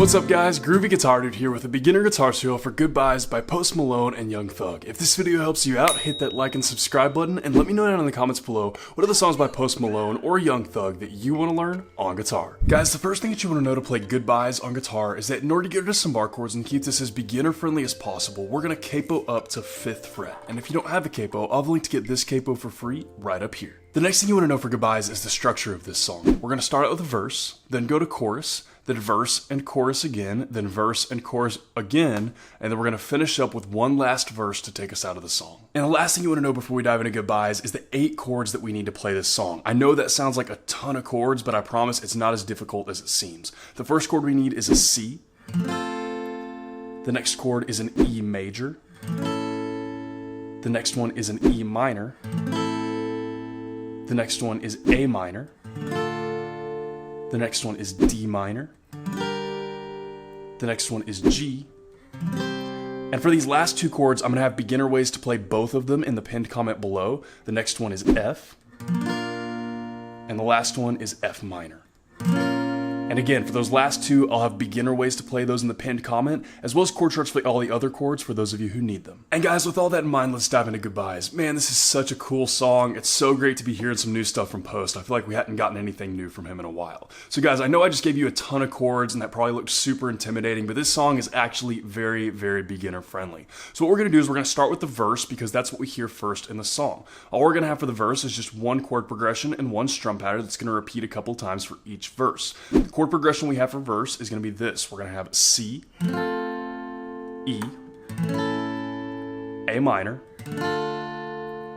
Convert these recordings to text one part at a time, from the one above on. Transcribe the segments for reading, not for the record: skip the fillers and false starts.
What's up guys, Groovy Guitar Dude here with a beginner guitar tutorial for Goodbyes by Post Malone and Young Thug. If this video helps you out, hit that like and subscribe button and let me know down in the comments below what are the songs by Post Malone or Young Thug that you want to learn on guitar. Guys, the first thing that you want to know to play Goodbyes on guitar is that in order to get rid of some bar chords and keep this as beginner friendly as possible, we're going to capo up to 5th fret. And if you don't have a capo, I'll have a link to get this capo for free right up here. The next thing you want to know for Goodbyes is the structure of this song. We're going to start out with a verse, then go to chorus, then verse and chorus again, then verse and chorus again, and then we're going to finish up with one last verse to take us out of the song. And the last thing you want to know before we dive into Goodbyes is the 8 chords that we need to play this song. I know that sounds like a ton of chords, but I promise it's not as difficult as it seems. The first chord we need is a C. The next chord is an E major. The next one is an E minor. The next one is A minor. The next one is D minor. The next one is G. And for these last 2 chords, I'm going to have beginner ways to play both of them in the pinned comment below. The next one is F. And the last one is F minor. And again, for those last 2, I'll have beginner ways to play those in the pinned comment, as well as chord charts for all the other chords for those of you who need them. And guys, with all that in mind, let's dive into Goodbyes. Man, this is such a cool song. It's so great to be hearing some new stuff from Post. I feel like we hadn't gotten anything new from him in a while. So guys, I know I just gave you a ton of chords and that probably looked super intimidating, but this song is actually very, very beginner friendly. So what we're going to do is we're going to start with the verse because that's what we hear first in the song. All we're going to have for the verse is just one chord progression and one strum pattern that's going to repeat a couple times for each verse. The chord progression we have for verse is going to be this. We're going to have C, E, A minor,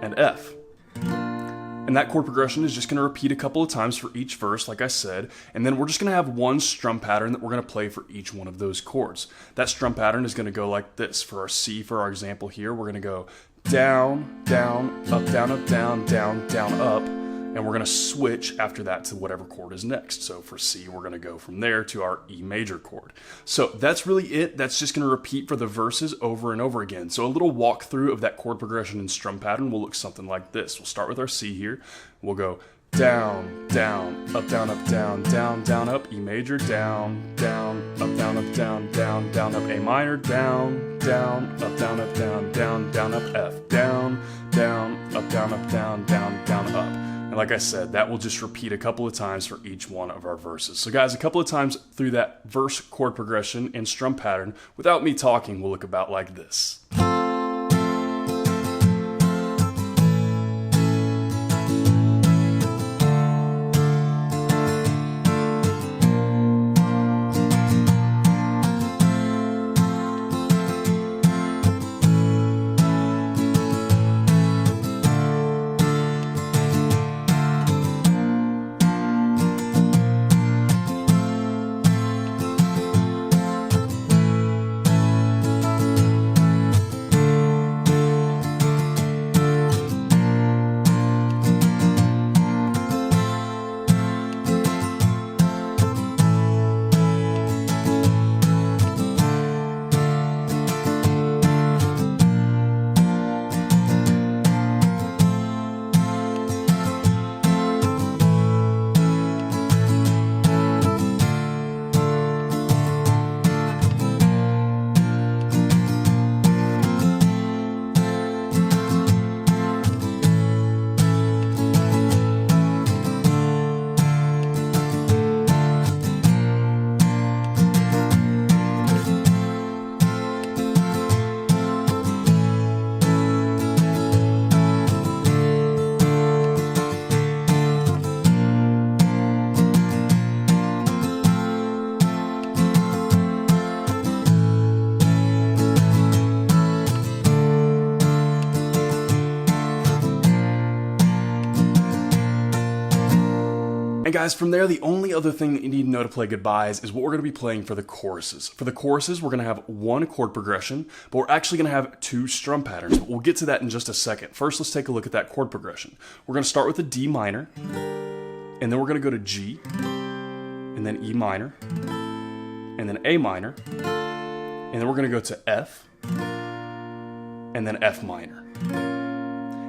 and F. And that chord progression is just going to repeat a couple of times for each verse, like I said, and then we're just going to have one strum pattern that we're going to play for each one of those chords. That strum pattern is going to go like this. For our C, for our example here, we're going to go down, down, up, down, down, down, down, up. And we're going to switch after that to whatever chord is next. So for C, we're going to go from there to our E major chord. So that's really it. That's just going to repeat for the verses over and over again. So a little walkthrough of that chord progression and strum pattern will look something like this. We'll start with our C here. We'll go down, down, up, down, down, down, up, E major, down, down, up, down, down, down, up, A minor, down, down, up, down, down, up, F, down, down, up, down, down, up. And like I said, that will just repeat a couple of times for each one of our verses. So guys, a couple of times through that verse chord progression and strum pattern, without me talking, will look about like this. And guys, from there, the only other thing that you need to know to play Goodbyes is what we're going to be playing for the choruses. For the choruses, we're going to have one chord progression, but we're actually going to have 2 strum patterns. But we'll get to that in just a second. First, let's take a look at that chord progression. We're going to start with a D minor, and then we're going to go to G, and then E minor, and then A minor, and then we're going to go to F, and then F minor.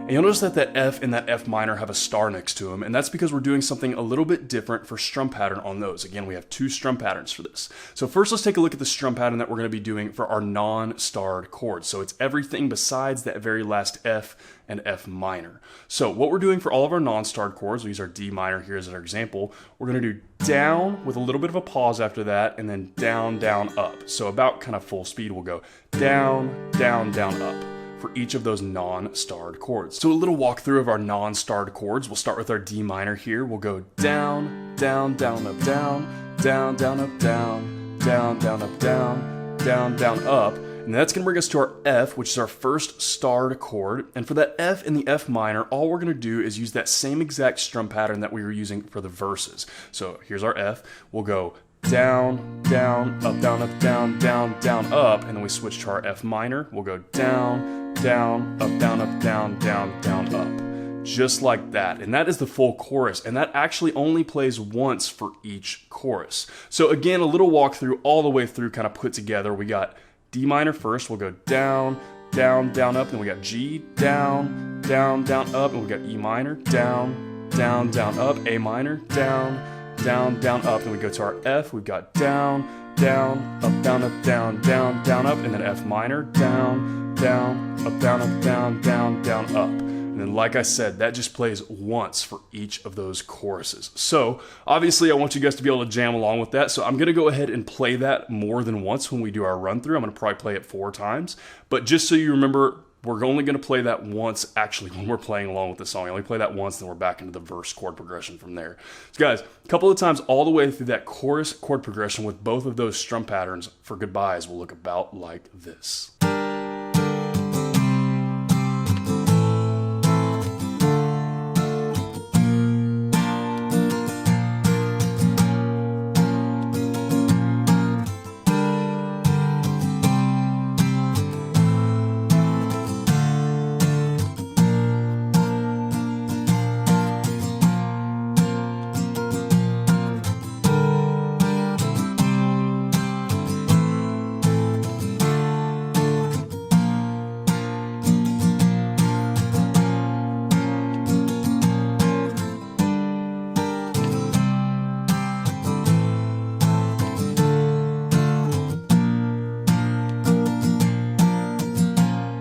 And you'll notice that that F and that F minor have a star next to them, and that's because we're doing something a little bit different for strum pattern on those. Again, we have 2 strum patterns for this. So first, let's take a look at the strum pattern that we're going to be doing for our non-starred chords. So it's everything besides that very last F and F minor. So what we're doing for all of our non-starred chords, we use our D minor here as our example, we're going to do down with a little bit of a pause after that, and then down, down, up. So about kind of full speed, we'll go down, down, down, up for each of those non-starred chords. So a little walkthrough of our non-starred chords. We'll start with our D minor here. We'll go down, down, down, up, down, down, down, up, down, down, down, up, down, down, down, up. And that's gonna bring us to our F, which is our first starred chord. And for that F in the F minor, all we're gonna do is use that same exact strum pattern that we were using for the verses. So here's our F. We'll go down, down, up, down, up, down, down, down, up, and then we switch to our F minor. We'll go down, down, up, down, up, down, down, down, up. Just like that. And that is the full chorus, and that actually only plays once for each chorus. So again, a little walkthrough all the way through, kind of put together. We got D minor first, we'll go down, down, down, up, then we got G, down, down, down, up, and we got E minor, down, down, down, up, A minor, down, down, down, up, then we go to our F, we've got down, down, up, down, up, down, down, down, up, and then F minor, down, down, up, down, up, down, down, down, up. And then like I said, that just plays once for each of those choruses. So obviously I want you guys to be able to jam along with that, so I'm gonna go ahead and play that more than once when we do our run through. I'm gonna probably play it 4 times, but just so you remember, we're only going to play that once, actually, when we're playing along with the song. I only play that once, then we're back into the verse chord progression from there. So guys, a couple of times all the way through that chorus chord progression with both of those strum patterns for Goodbyes will look about like this.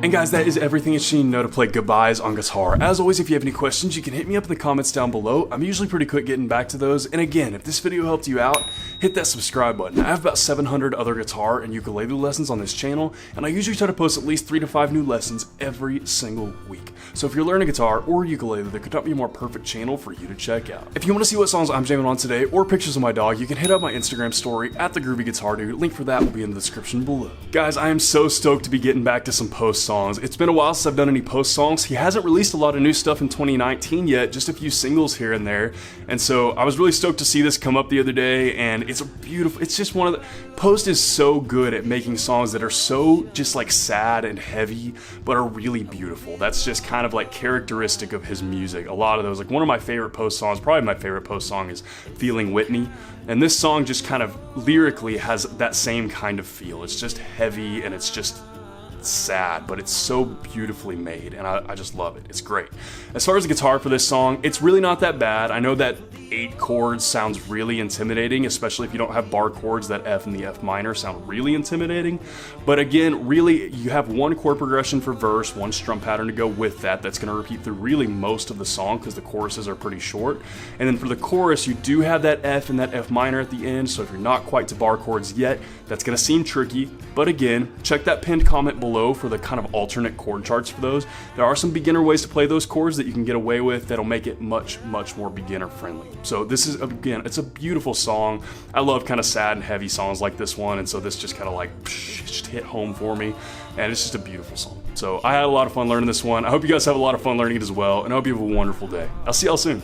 And guys, that is everything that you need to know to play Goodbyes on guitar. As always, if you have any questions, you can hit me up in the comments down below. I'm usually pretty quick getting back to those. And again, if this video helped you out, hit that subscribe button. I have about 700 other guitar and ukulele lessons on this channel, and I usually try to post at least 3 to 5 new lessons every single week. So if you're learning guitar or ukulele, there could not be a more perfect channel for you to check out. If you want to see what songs I'm jamming on today or pictures of my dog, you can hit up my Instagram story at The Groovy Guitar Dude. Link for that will be in the description below. Guys, I am so stoked to be getting back to some post songs. It's been a while since I've done any post songs. He hasn't released a lot of new stuff in 2019 yet, just a few singles here and there. And so I was really stoked to see this come up the other day, and it's a beautiful, it's just one of the, Post is so good at making songs that are so just like sad and heavy, but are really beautiful. That's just kind of like characteristic of his music. A lot of those, like one of my favorite Post songs, probably my favorite Post song is Feeling Whitney. And this song just kind of lyrically has that same kind of feel. It's just heavy and it's just sad, but it's so beautifully made, and I just love it. It's great. As far as the guitar for this song, it's really not that bad. I know that 8 chords sounds really intimidating, especially if you don't have bar chords. That F and the F minor sound really intimidating, but again, really, you have 1 chord progression for verse, 1 strum pattern to go with that. That's going to repeat through really most of the song because the choruses are pretty short. And then for the chorus, you do have that F and that F minor at the end, so if you're not quite to bar chords yet, that's going to seem tricky. But again, check that pinned comment below for the kind of alternate chord charts for those. There are some beginner ways to play those chords that you can get away with that'll make it much more beginner friendly. So this is, again, it's a beautiful song. I love kind of sad and heavy songs like this one, and so this just kind of like just hit home for me, and it's just a beautiful song. So I had a lot of fun learning this one. I hope you guys have a lot of fun learning it as well, and I hope you have a wonderful day. I'll see y'all soon.